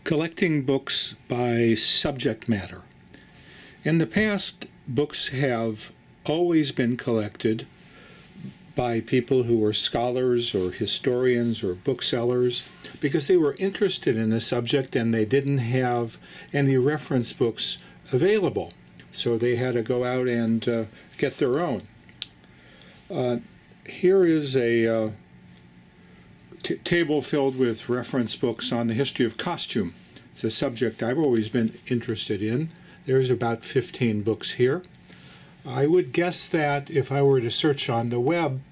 Collecting books by subject matter. In the past, books have always been collected by people who were scholars or historians or booksellers because they were interested in the subject and they didn't have any reference books available. So they had to go out and get their own. Here is a table filled with reference books on the history of costume. It's a subject I've always been interested in. There's about 15 books here. I would guess that if I were to search on the web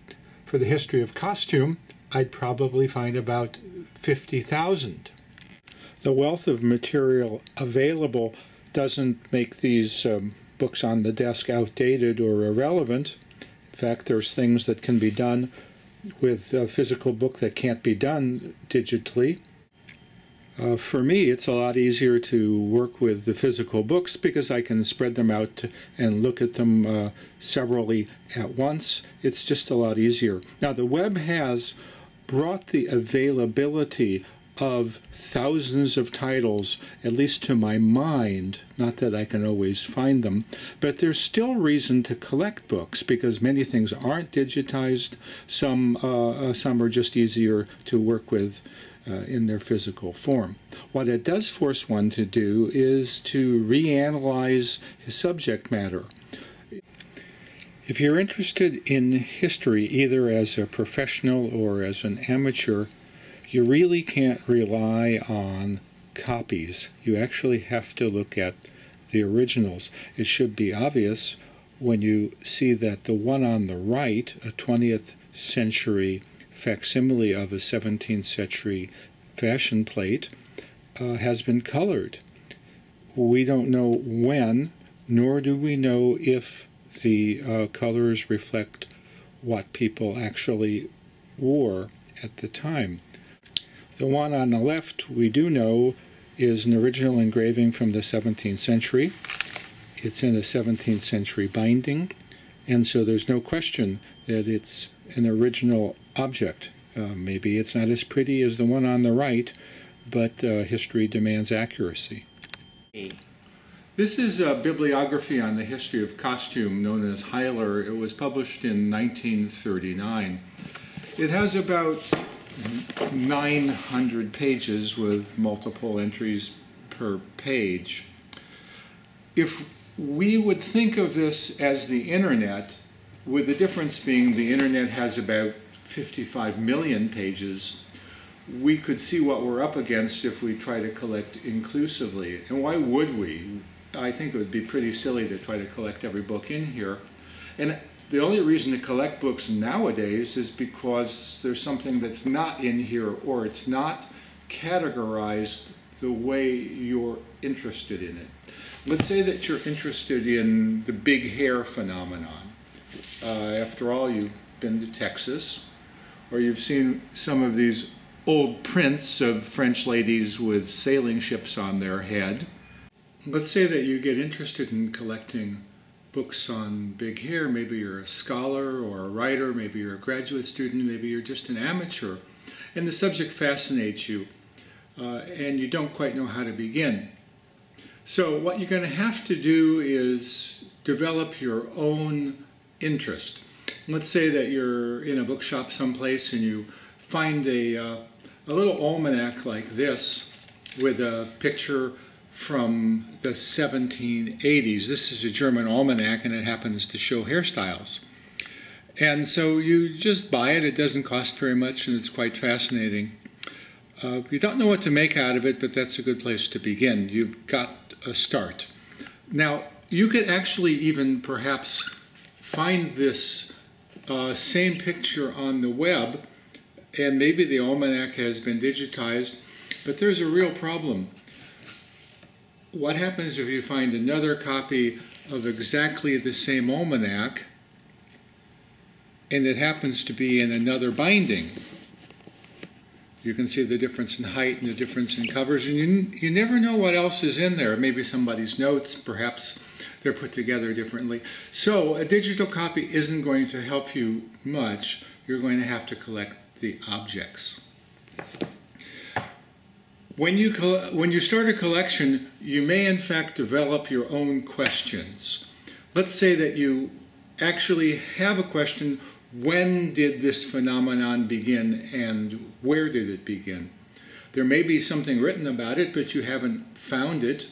for the history of costume, I'd probably find about 50,000. The wealth of material available doesn't make these books on the desk outdated or irrelevant. In fact, there's things that can be done with a physical book that can't be done digitally. For me, it's a lot easier to work with the physical books because I can spread them out and look at them severally at once. It's just a lot easier. Now, the web has brought the availability of thousands of titles, at least to my mind, not that I can always find them, but there's still reason to collect books because many things aren't digitized. Some are just easier to work with in their physical form. What it does force one to do is to reanalyze his subject matter. If you're interested in history, either as a professional or as an amateur, you really can't rely on copies. You actually have to look at the originals. It should be obvious when you see that the one on the right, a 20th century facsimile of a 17th century fashion plate, has been colored. We don't know when, nor do we know if the colors reflect what people actually wore at the time. The one on the left, we do know, is an original engraving from the 17th century. It's in a 17th century binding, and so there's no question that it's an original object. Maybe it's not as pretty as the one on the right, but history demands accuracy. This is a bibliography on the history of costume known as Hylar. It was published in 1939. It has about 900 pages with multiple entries per page. If we would think of this as the internet, with the difference being the internet has about 55 million pages, we could see what we're up against if we try to collect inclusively. And why would we? I think it would be pretty silly to try to collect every book in here. And the only reason to collect books nowadays is because there's something that's not in here or it's not categorized the way you're interested in it. Let's say that you're interested in the big hair phenomenon. After all, you've been to Texas, or you've seen some of these old prints of French ladies with sailing ships on their head. Let's say that you get interested in collecting books on big hair. Maybe you're a scholar or a writer, maybe you're a graduate student, maybe you're just an amateur, and the subject fascinates you, and you don't quite know how to begin. So what you're going to have to do is develop your own interest. Let's say that you're in a bookshop someplace and you find a little almanac like this with a picture from the 1780s. This is a German almanac and it happens to show hairstyles. And so you just buy it. It doesn't cost very much and it's quite fascinating. You don't know what to make out of it, but that's a good place to begin. You've got a start. Now, you could actually even perhaps find this same picture on the web, and maybe the almanac has been digitized, but there's a real problem. What happens if you find another copy of exactly the same almanac and it happens to be in another binding? You can see the difference in height and the difference in covers, and you never know what else is in there. Maybe somebody's notes, perhaps they're put together differently. So a digital copy isn't going to help you much. You're going to have to collect the objects. When you start a collection, you may in fact develop your own questions. Let's say that you actually have a question, when did this phenomenon begin and where did it begin? There may be something written about it, but you haven't found it.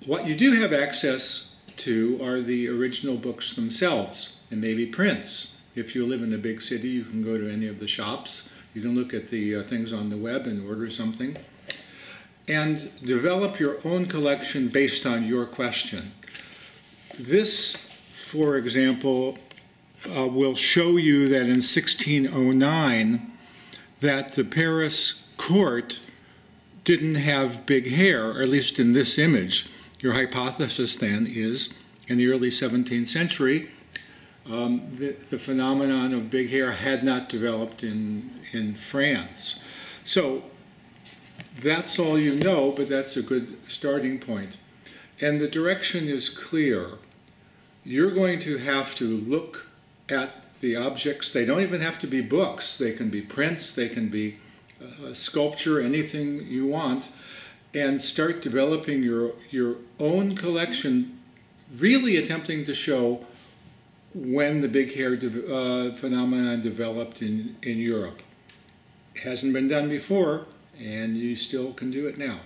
What you do have access to are the original books themselves, and maybe prints. If you live in a big city, you can go to any of the shops. You can look at the things on the web and order something. And develop your own collection based on your question. This, for example, will show you that in 1609 that the Paris court didn't have big hair, or at least in this image. Your hypothesis then is, in the early 17th century, the phenomenon of big hair had not developed in France. So that's all you know, but that's a good starting point. And the direction is clear. You're going to have to look at the objects. They don't even have to be books. They can be prints, they can be sculpture, anything you want, and start developing your own collection, really attempting to show when the big hair phenomenon developed in Europe. It hasn't been done before, and you still can do it now.